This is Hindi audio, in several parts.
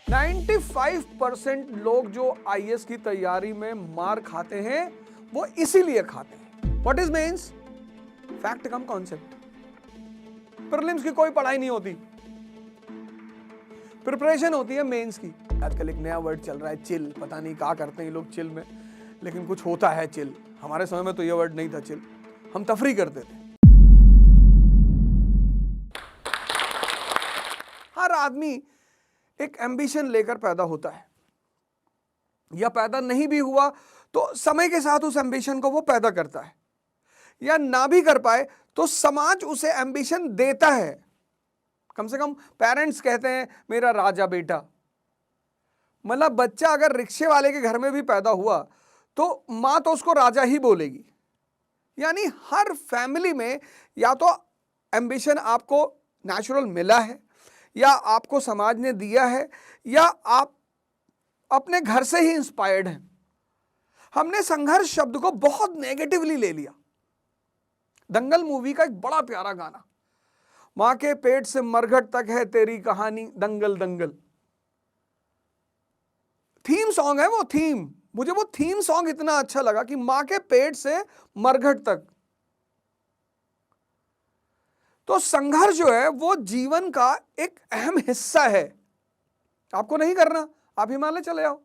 95% लोग जो आईएएस की तैयारी में मार खाते हैं वो इसीलिए खाते हैं। What is mains? Fact cum concept. Prelims की कोई पढ़ाई नहीं होती, प्रिपरेशन होती है मेंस की। आजकल एक नया वर्ड चल रहा है चिल। पता नहीं क्या करते हैं लोग चिल में, लेकिन कुछ होता है चिल। हमारे समय में तो ये वर्ड नहीं था चिल, हम तफरी करते थे। हर आदमी एक एम्बिशन लेकर पैदा होता है, या पैदा नहीं भी हुआ तो समय के साथ उस एम्बिशन को वो पैदा करता है, या ना भी कर पाए तो समाज उसे एम्बिशन देता है। कम से कम पेरेंट्स कहते हैं मेरा राजा बेटा। मतलब बच्चा अगर रिक्शे वाले के घर में भी पैदा हुआ तो मां तो उसको राजा ही बोलेगी। यानी हर फैमिली में या तो एम्बिशन आपको नेचुरल मिला है, या आपको समाज ने दिया है, या आप अपने घर से ही इंस्पायर्ड हैं। हमने संघर्ष शब्द को बहुत नेगेटिवली ले लिया। दंगल मूवी का एक बड़ा प्यारा गाना, मां के पेट से मरघट तक है तेरी कहानी दंगल दंगल। थीम सॉन्ग है वो। मुझे वो थीम सॉन्ग इतना अच्छा लगा कि मां के पेट से मरघट तक। तो संघर्ष जो है वो जीवन का एक अहम हिस्सा है। आपको नहीं करना, आप हिमालय चले आओ,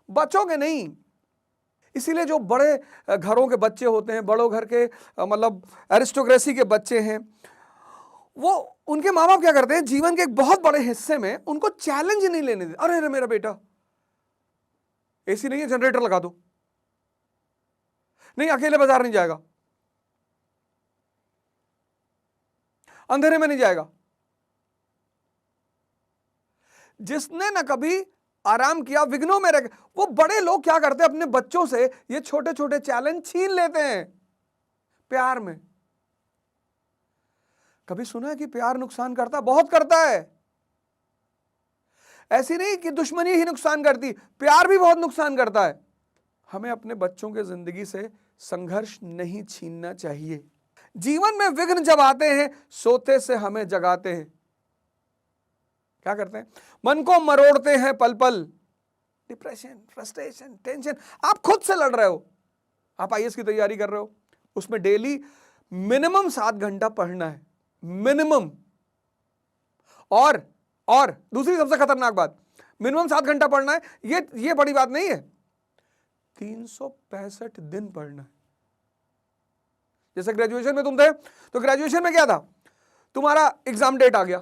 बचोगे नहीं। इसीलिए जो बड़े घरों के बच्चे होते हैं, बड़ों घर के मतलब एरिस्टोक्रेसी के बच्चे हैं, वो उनके माँ बाप क्या करते हैं, जीवन के एक बहुत बड़े हिस्से में उनको चैलेंज नहीं लेने देते। अरे मेरा बेटा एसी नहीं है, जनरेटर लगा दो। नहीं, अकेले बाजार नहीं जाएगा, अंधेरे में नहीं जाएगा। जिसने ना कभी आराम किया, विघ्नों में रह, वो बड़े लोग क्या करते हैं, अपने बच्चों से ये छोटे छोटे चैलेंज छीन लेते हैं प्यार में। कभी सुना है कि प्यार नुकसान करता? बहुत करता है। ऐसी नहीं कि दुश्मनी ही नुकसान करती, प्यार भी बहुत नुकसान करता है। हमें अपने बच्चों के जिंदगी से संघर्ष नहीं छीनना चाहिए। जीवन में विघ्न जब आते हैं, सोते से हमें जगाते हैं। क्या करते हैं? मन को मरोड़ते हैं पल पल। डिप्रेशन, फ्रस्ट्रेशन, टेंशन, आप खुद से लड़ रहे हो। आप आईएएस की तैयारी कर रहे हो, उसमें डेली मिनिमम 7 घंटा पढ़ना है, मिनिमम। और दूसरी सबसे खतरनाक बात, मिनिमम 7 घंटा पढ़ना है। ये बड़ी बात नहीं है, 365 दिन पढ़ना है। जैसे ग्रेजुएशन में तुम थे, तो ग्रेजुएशन में क्या था, तुम्हारा एग्जाम डेट आ गया।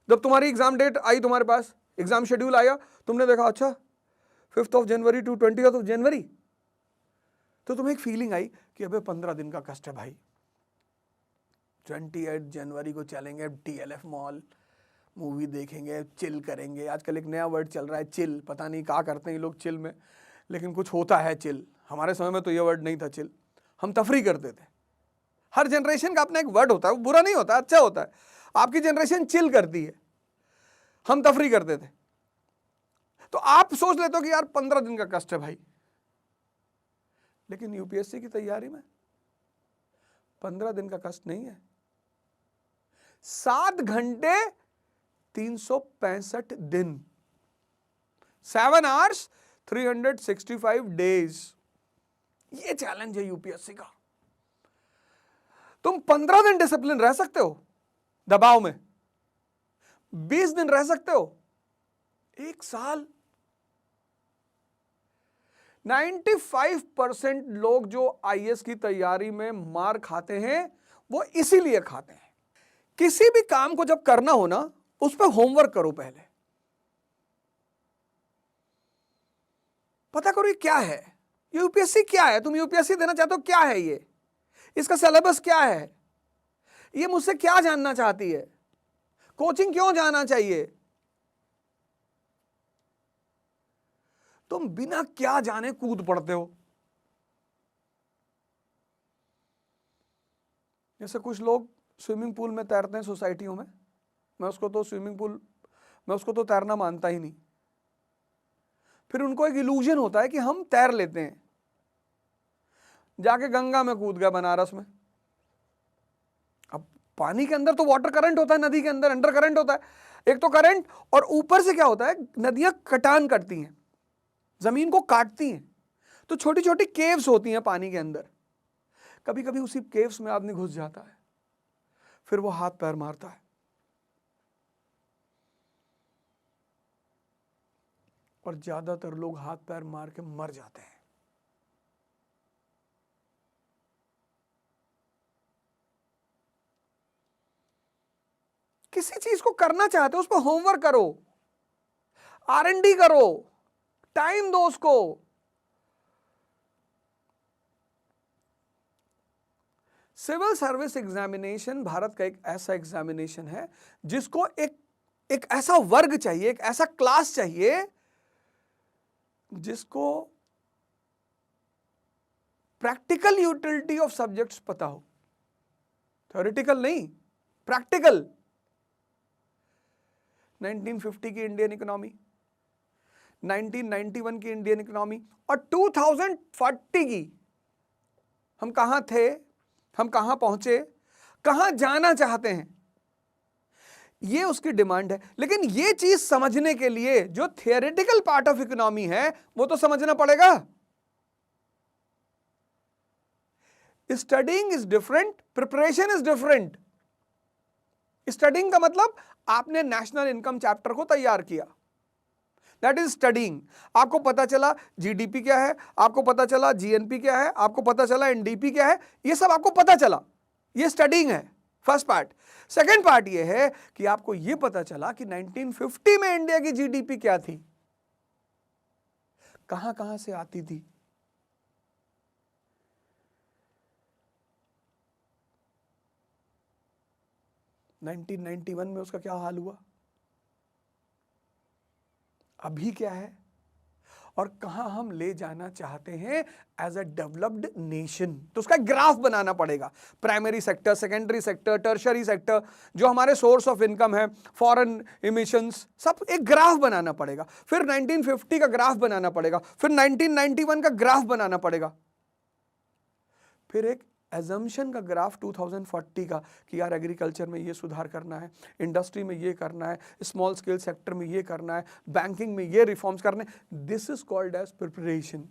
जब तुम्हारी एग्जाम डेट आई, तुम्हारे पास एग्जाम शेड्यूल आया, तुमने देखा अच्छा 5 जनवरी टू 20 जनवरी, तो तुम्हें एक फीलिंग आई कि अबे 15 दिन का कष्ट है भाई। 28 जनवरी को चलेंगे DLF मॉल, मूवी देखेंगे, चिल करेंगे। आजकल एक नया वर्ड चल रहा है चिल। पता नहीं क्या करते हैं ये लोग चिल में, लेकिन कुछ होता है चिल। हमारे समय में तो ये वर्ड नहीं था चिल, हम तफरी करते थे। हर जनरेशन का अपना एक वर्ड होता है, वो बुरा नहीं होता, अच्छा होता है। आपकी जनरेशन चिल करती है, हम तफरी करते थे। तो आप सोच लेते हो कि यार 15 दिन का कष्ट है भाई, लेकिन यूपीएससी की तैयारी में 15 दिन का कष्ट नहीं है। 7 घंटे 365 दिन, 7 hours 365 days। ये चैलेंज है यूपीएससी का। तुम 15 दिन डिसिप्लिन रह सकते हो दबाव में, 20 दिन रह सकते हो, 1 साल। 95% लोग जो आईएएस की तैयारी में मार खाते हैं वो इसीलिए खाते हैं। किसी भी काम को जब करना हो ना, उस पर होमवर्क करो पहले। पता करो ये क्या है, यूपीएससी क्या है। तुम यूपीएससी देना चाहते हो, क्या है ये, इसका सिलेबस क्या है, ये मुझसे क्या जानना चाहती है, कोचिंग क्यों जाना चाहिए। तुम बिना क्या जाने कूद पड़ते हो। जैसे कुछ लोग स्विमिंग पूल में तैरते हैं सोसाइटियों में, मैं उसको तो तैरना मानता ही नहीं। फिर उनको एक इल्यूजन होता है कि हम तैर लेते हैं, जाके गंगा में कूद गया बनारस में। अब पानी के अंदर तो वाटर करंट होता है, नदी के अंदर अंडर करंट होता है। एक तो करंट, और ऊपर से क्या होता है, नदियां कटान करती हैं, जमीन को काटती हैं, तो छोटी छोटी केव्स होती हैं पानी के अंदर। कभी कभी उसी केव्स में आदमी घुस जाता है, फिर वो हाथ पैर मारता है, और ज्यादातर लोग हाथ पैर मार के मर जाते हैं। किसी चीज को करना चाहते हो, उस पर होमवर्क करो, R&D करो, टाइम दो उसको। सिविल सर्विस एग्जामिनेशन भारत का एक ऐसा एग्जामिनेशन है जिसको एक ऐसा वर्ग चाहिए, एक ऐसा क्लास चाहिए जिसको प्रैक्टिकल यूटिलिटी ऑफ सब्जेक्ट्स पता हो, थ्योरेटिकल नहीं, प्रैक्टिकल। 1950 की इंडियन इकोनॉमी, 1991 की इंडियन इकोनॉमी और 2040 की, हम कहां थे, हम कहां पहुंचे, कहां जाना चाहते हैं, ये उसकी डिमांड है। लेकिन ये चीज समझने के लिए जो थियोरेटिकल पार्ट ऑफ इकोनॉमी है वो तो समझना पड़ेगा। Studying is different, preparation is different. Studying का मतलब आपने नेशनल इनकम चैप्टर को तैयार किया, दैट इज स्टडीइंग। आपको पता चला जीडीपी क्या है, आपको पता चला जीएनपी क्या है, आपको पता चला एनडीपी क्या है, ये सब आपको पता चला, ये स्टडीइंग है, फर्स्ट पार्ट। सेकेंड पार्ट ये है कि आपको ये पता चला कि 1950 में इंडिया की जीडीपी क्या थी, कहां कहां से आती थी, नाइनटीन 1991 में उसका क्या हाल हुआ, अभी क्या है, और कहां हम ले जाना चाहते हैं एज अ डेवलप्ड नेशन। तो उसका ग्राफ बनाना पड़ेगा, primary sector, secondary sector, tertiary sector, जो हमारे सोर्स ऑफ इनकम है, फॉरेन इमिशंस, सब एक ग्राफ बनाना पड़ेगा। फिर 1950 का ग्राफ बनाना पड़ेगा, फिर 1991 का ग्राफ बनाना पड़ेगा, फिर एक एजम्पशन का ग्राफ 2040 का कि यार एग्रीकल्चर में ये सुधार करना है, इंडस्ट्री में ये करना है, स्मॉल स्केल सेक्टर में ये करना है, बैंकिंग में ये रिफॉर्म्स करने। This is called as preparation.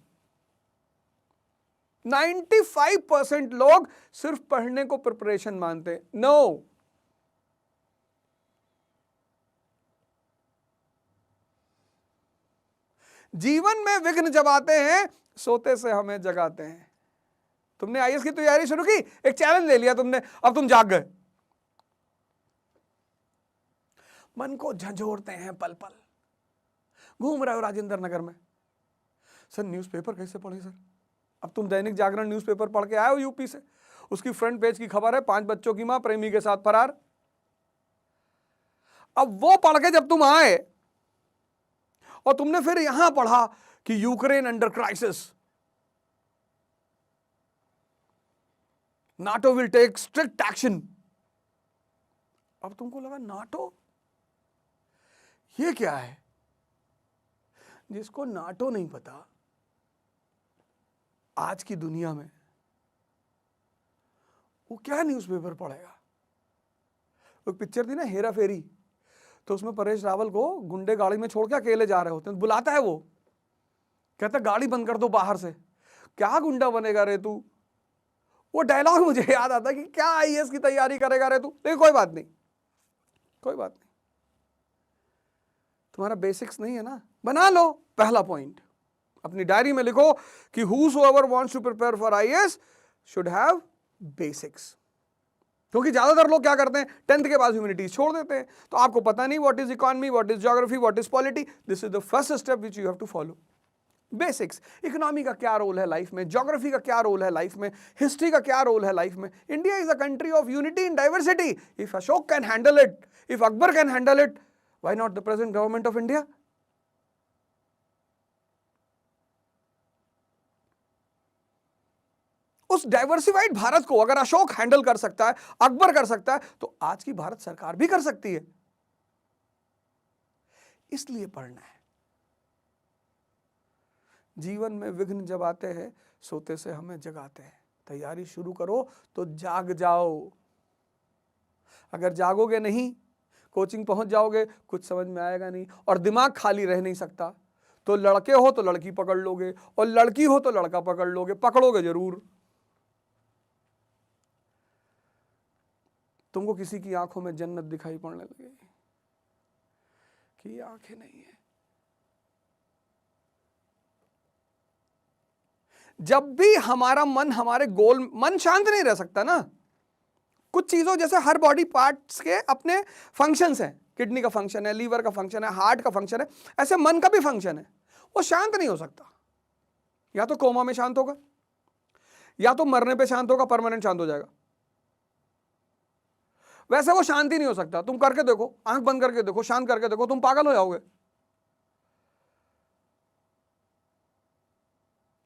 95% लोग सिर्फ पढ़ने को प्रिपरेशन मानते हैं। नो, जीवन में विघ्न जब आते हैं सोते से हमें जगाते हैं। तुमने आईएएस की तैयारी शुरू की, एक चैलेंज ले लिया तुमने, अब तुम जाग गए, मन को झंझोरते हैं पल पल, घूम रहे हो राजेंद्र नगर में, सर न्यूज़पेपर कैसे पढ़े सर। अब तुम दैनिक जागरण न्यूज़पेपर पढ़ के आए हो यूपी से, उसकी फ्रंट पेज की खबर है 5 बच्चों की मां प्रेमी के साथ फरार। अब वो पढ़ के जब तुम आए और तुमने फिर यहां पढ़ा कि Ukraine under crisis, NATO will take strict action. अब तुमको लगा नाटो ये क्या है। जिसको नाटो नहीं पता आज की दुनिया में, वो क्या न्यूज़पेपर पढ़ेगा। एक पिक्चर थी ना हेरा फेरी, तो उसमें परेश रावल को गुंडे गाड़ी में छोड़ के अकेले जा रहे होते हैं, बुलाता है वो, कहता गाड़ी बंद कर दो बाहर से, क्या गुंडा बनेगा रे तू। वो डायलॉग मुझे याद आता कि क्या आईएएस की तैयारी करेगा रे तू। लेकिन कोई बात नहीं, कोई बात नहीं, तुम्हारा बेसिक्स नहीं है ना, बना लो। पहला पॉइंट अपनी डायरी में लिखो कि whosoever wants to prepare for IAS should have basics। क्योंकि ज्यादातर लोग क्या करते हैं, 10th के बाद ह्यूमैनिटीज छोड़ देते हैं, तो आपको पता नहीं what is economy, what is geography, what is polity. This is the first step which you have to follow. Basics, economy का क्या रोल है लाइफ में, ज्योग्राफी का क्या रोल है लाइफ में, हिस्ट्री का क्या रोल है लाइफ में। India is a country of unity in diversity. If Ashok can handle it, if Akbar can handle it, why not the present government of India. उस डाइवर्सिफाइड भारत को अगर अशोक हैंडल कर सकता है, अकबर कर सकता है, तो आज की भारत सरकार भी कर सकती है। इसलिए पढ़ना है। जीवन में विघ्न जब आते हैं सोते से हमें जगाते हैं। तैयारी शुरू करो तो जाग जाओ। अगर जागोगे नहीं, कोचिंग पहुंच जाओगे, कुछ समझ में आएगा नहीं और दिमाग खाली रह नहीं सकता। तो लड़के हो तो लड़की पकड़ लोगे और लड़की हो तो लड़का पकड़ लोगे, पकड़ोगे जरूर। तुमको किसी की आंखों में जन्नत दिखाई पड़ने लगेगी कि ये आंखें नहीं है। जब भी हमारा मन हमारे गोल, मन शांत नहीं रह सकता ना। कुछ चीजों जैसे हर बॉडी पार्ट्स के अपने फंक्शंस हैं, किडनी का फंक्शन है, लीवर का फंक्शन है, हार्ट का फंक्शन है, ऐसे मन का भी फंक्शन है। वो शांत नहीं हो सकता। या तो कोमा में शांत होगा, या तो मरने पे शांत होगा, परमानेंट शांत हो जाएगा। वैसे वो शांति नहीं हो सकता। तुम करके देखो, आंख बंद करके देखो, शांत करके देखो, तुम पागल हो जाओगे।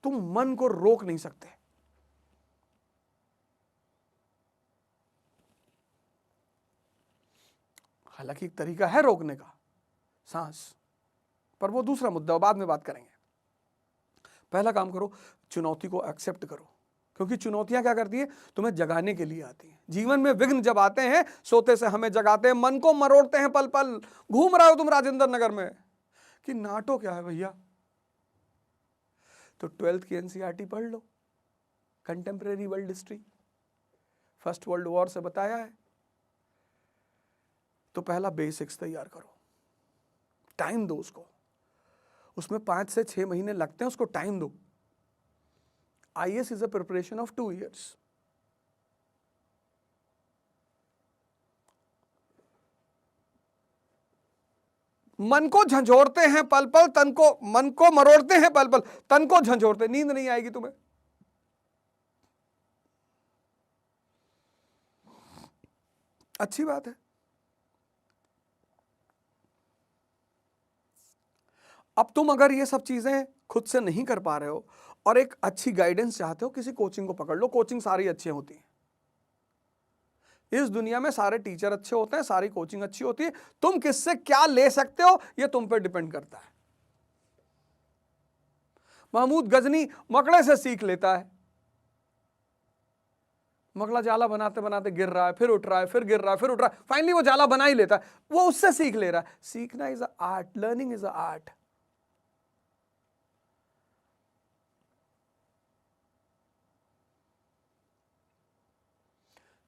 तुम मन को रोक नहीं सकते। हालांकि एक तरीका है रोकने का, सांस, पर वो दूसरा मुद्दा, बाद में बात करेंगे। पहला काम करो, चुनौती को एक्सेप्ट करो, क्योंकि चुनौतियां क्या करती है, तुम्हें जगाने के लिए आती हैं। जीवन में विघ्न जब आते हैं, सोते से हमें जगाते हैं, मन को मरोड़ते हैं पल पल। घूम रहे हो तुम राजेंद्र नगर में कि नाटो क्या है भैया, तो 12th की एनसीईआरटी पढ़ लो, contemporary world history, first world war से बताया है। तो पहला बेसिक्स तैयार करो, टाइम दो उसको, उसमें 5 से 6 महीने लगते हैं, उसको टाइम दो। IAS is a preparation of 2 years। मन को झंझोड़ते हैं पल पल, तन को, मन को मरोड़ते हैं पल पल, तन को झंझोड़ते, नींद नहीं आएगी तुम्हें। अच्छी बात है। अब तुम अगर ये सब चीजें खुद से नहीं कर पा रहे हो और एक अच्छी गाइडेंस चाहते हो, किसी कोचिंग को पकड़ लो। कोचिंग सारी अच्छी होती है इस दुनिया में, सारे टीचर अच्छे होते हैं, सारी कोचिंग अच्छी होती है। तुम किससे क्या ले सकते हो ये तुम पे डिपेंड करता है। महमूद गजनी मकड़े से सीख लेता है। मकड़ा जाला बनाते बनाते गिर रहा है, फिर उठ रहा है, फिर गिर रहा है, फिर उठ रहा है, फाइनली वो जाला बना ही लेता है। वो उससे सीख ले रहा है। सीखना is a art, learning is a art.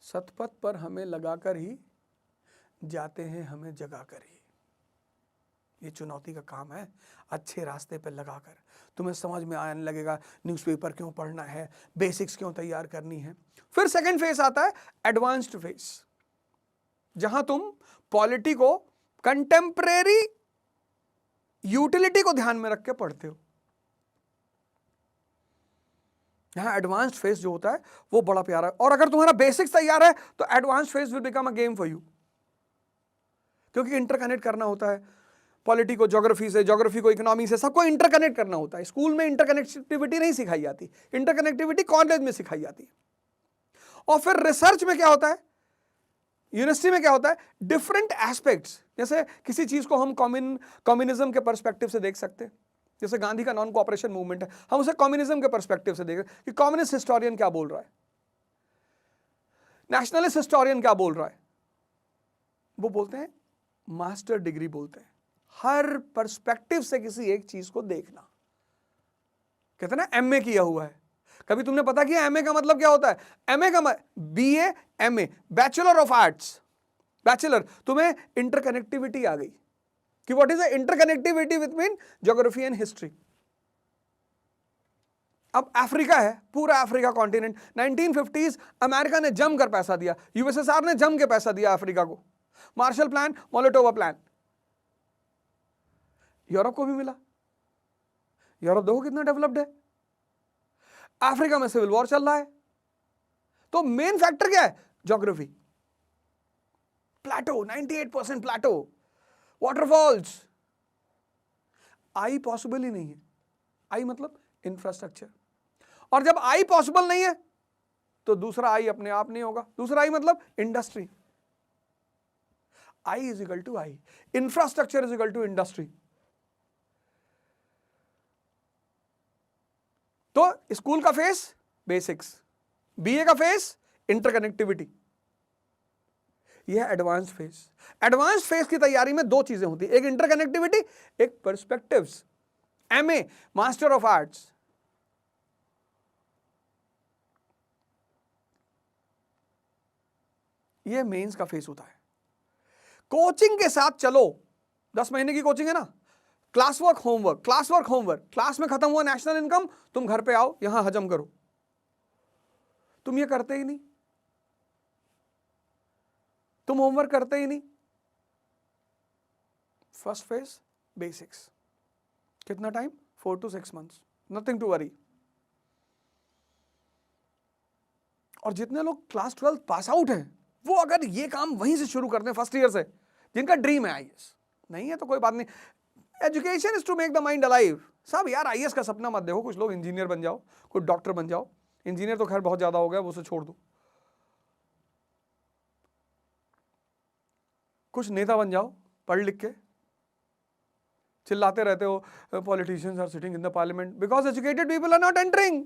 Shatapatha पर हमें लगाकर ही जाते हैं, हमें जगाकर ही। ये चुनौती का काम है, अच्छे रास्ते पर लगाकर। तुम्हें समझ में आने लगेगा न्यूज़पेपर क्यों पढ़ना है, बेसिक्स क्यों तैयार करनी है। फिर सेकंड फेज आता है, एडवांस्ड फेज, जहां तुम पॉलिटी को कंटेम्परेरी यूटिलिटी को ध्यान में रख के पढ़ते हो। यहां एडवांस्ड फेज जो होता है वो बड़ा प्यारा है। और अगर तुम्हारा बेसिक्स तैयार है तो advanced phase will become a game for you, क्योंकि इंटरकनेक्ट करना होता है पॉलिटी को ज्योग्राफी से, ज्योग्राफी को इकोनॉमी से, सबको इंटरकनेक्ट करना होता है। स्कूल में इंटरकनेक्टिविटी नहीं सिखाई जाती, इंटरकनेक्टिविटी कॉलेज में सिखाई जाती है। और फिर रिसर्च में क्या होता है, यूनिवर्सिटी में क्या होता है, डिफरेंट एस्पेक्ट्स। जैसे किसी चीज को हम कम्युनिज्म के पर्सपेक्टिव से देख सकते हैं। जैसे गांधी का नॉन कोऑपरेशन मूवमेंट है, हम उसे कम्युनिज्म के पर्सपेक्टिव से देख रहे हैं कि कम्युनिस्ट हिस्टोरियन क्या बोल रहा है, नेशनलिस्ट हिस्टोरियन क्या बोल रहा है। वो बोलते हैं मास्टर डिग्री बोलते हैं, हर पर्सपेक्टिव से किसी एक चीज को देखना। कहते हैं ना एमए किया हुआ है। कभी तुमने पता किया एमए का मतलब क्या होता है? एमए का BA, MA, bachelor of arts, bachelor. तुम्हें इंटरकनेक्टिविटी आ गई कि what is the interconnectivity between geography and history. अब अफ्रीका है, पूरा अफ्रीका कॉन्टिनेंट, 1950s अमेरिका ने जमकर पैसा दिया, यूएसएसआर ने जम के पैसा दिया अफ्रीका को। मार्शल प्लान, मोलोटोवा प्लान, यूरोप को भी मिला। यूरोप देखो कितना डेवलप्ड है। अफ्रीका में सिविल वॉर चल रहा है। तो मेन फैक्टर क्या है? ज्योग्राफी। प्लेटो, 98% प्लेटो, वाटरफॉल्स। आई पॉसिबल ही नहीं है। आई मतलब इंफ्रास्ट्रक्चर। और जब आई पॉसिबल नहीं है तो दूसरा आई अपने आप नहीं होगा। दूसरा आई मतलब इंडस्ट्री। I is equal to I, infrastructure is equal to industry. तो स्कूल का फेस बेसिक्स, बीए का फेस इंटरकनेक्टिविटी, यह है एडवांस फेज। एडवांस फेज की तैयारी में दो चीजें होती है, एक इंटरकनेक्टिविटी, एक perspectives. MA master of arts, यह मेंस का फेज होता है। कोचिंग के साथ चलो, 10 महीने की कोचिंग है ना, class work homework, class work homework, class में खत्म हुआ नेशनल इनकम, तुम घर पे आओ यहां हजम करो। तुम ये करते ही नहीं, तुम होमवर्क करते ही नहीं। फर्स्ट फेज बेसिक्स, कितना time, 4 to 6 months, nothing to worry. और जितने लोग क्लास 12 पास आउट हैं, वो अगर ये काम वहीं से शुरू करते हैं फर्स्ट ईयर से, जिनका ड्रीम है आईएएस, नहीं है तो कोई बात नहीं, education is to make the mind alive. सब यार आईएएस का सपना मत देखो, कुछ लोग इंजीनियर बन जाओ, कुछ डॉक्टर बन जाओ, इंजीनियर तो खैर बहुत ज्यादा हो गया, वो उसे छोड़ दो, कुछ नेता बन जाओ पढ़ लिख के। चिल्लाते रहते हो politicians are sitting in the parliament because educated people are not entering.